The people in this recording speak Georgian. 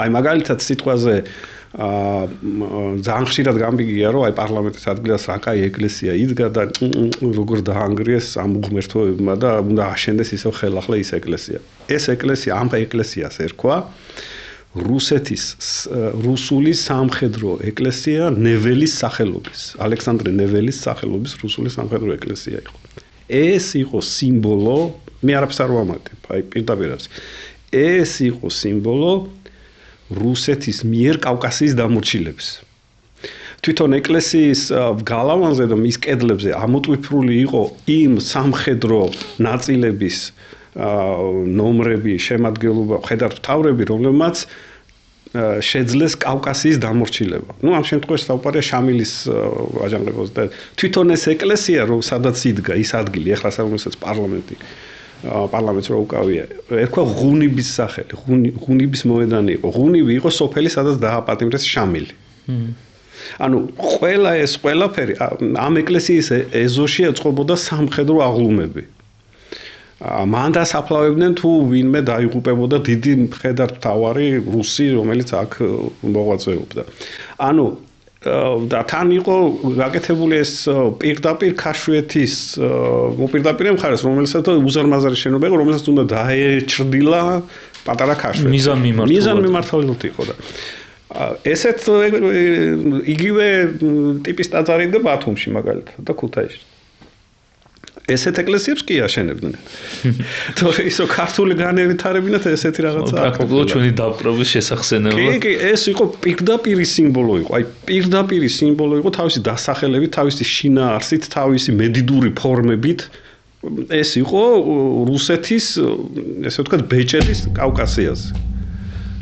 აი მაგალითად სიტყვაზე ძალიან ხშირად გამიგია რომ აი პარლამენტის ადგილას რაკაი ეკლესია იდგა და როგორ დაანგრიეს ამ უღმერთოებმა და უნდა აშენდეს ისევ ხელახლა ის ეკლესია. ეს ეკლესია ამ ეკლესიას ერქვა რუსეთის რუსული სამხედრო ეკლესია ნეველის სახელობის. ალექსანდრე ნეველის სახელობის რუსული სამხედრო ეკლესია იყო. ეს იყო სიმბოლო, მე არაფერს არ ვამატებ, აი პირდაპირ. ეს იყო სიმბოლო რუსეთის მიერ კავკასიის დამორჩილების. თვითონ ეკლესიის გალავანზე და მის კედლებზე ამოტვიფრული იყო იმ სამხედრო ნაწილების ნომრები, შემადგენლობა, ხედართმთავრები, რომლებმაც შეძლეს კავკასიის დამორჩილება. ნუ ამ შემთხვევაში საუბარია შამილის აჯანყებაზე და თვითონ ეს ეკლესია, რომ სადაც იდგა ის ადგილი, ეხლა რომელსაც პარლამენტს რო უკავია, ერქვა ღუნიბის სახელი, ღუნიბის მოედანი იყო. ღუნიბი იყო სოფელი, სადაც დააპატიმრეს შამილი. ანუ ყველა ეს ყველაფერი ამ ეკლესიის ეზოში ეწყობოდა სამხედრო აღლუმები. მან დასაფლავებდნენ თუ ვინმე დაიღუპებოდა დიდი მხედართმთავარი რუსი, რომელიც აქ მოღვაწეობდა. ანუ და თან იყო გაკეთებული ეს პირდაპირ ქაშვეთის მოპირდაპირე მხარეს, რომელსაც უზარმაზარი შენობა იყო, რომელსაც უნდა დაეჭრდილა პატარა ქაშვეთი. მიზან მიმართულად იყო და ესეთ იგივე ტიპის ტაძარი და ბათუმში მაგალითად და ქუთაისში. ესეთ ეკლესიებს კი აშენებდნენ. თორე ისო ქართული განევითარებინათ ესეთი რაღაცა. პრაქტიკულად ჩვენი დაპყრობის შესახსენებლად. კი, ეს იყო პირდაპირი სიმბოლო იყო. აი პირდაპირი სიმბოლო იყო თავისი დასახელებით, თავისი შინაარსით, თავისი მედიდური ფორმებით. ეს იყო რუსეთის, ესე ვთქვათ, ბეჭედის კავკასიაზე.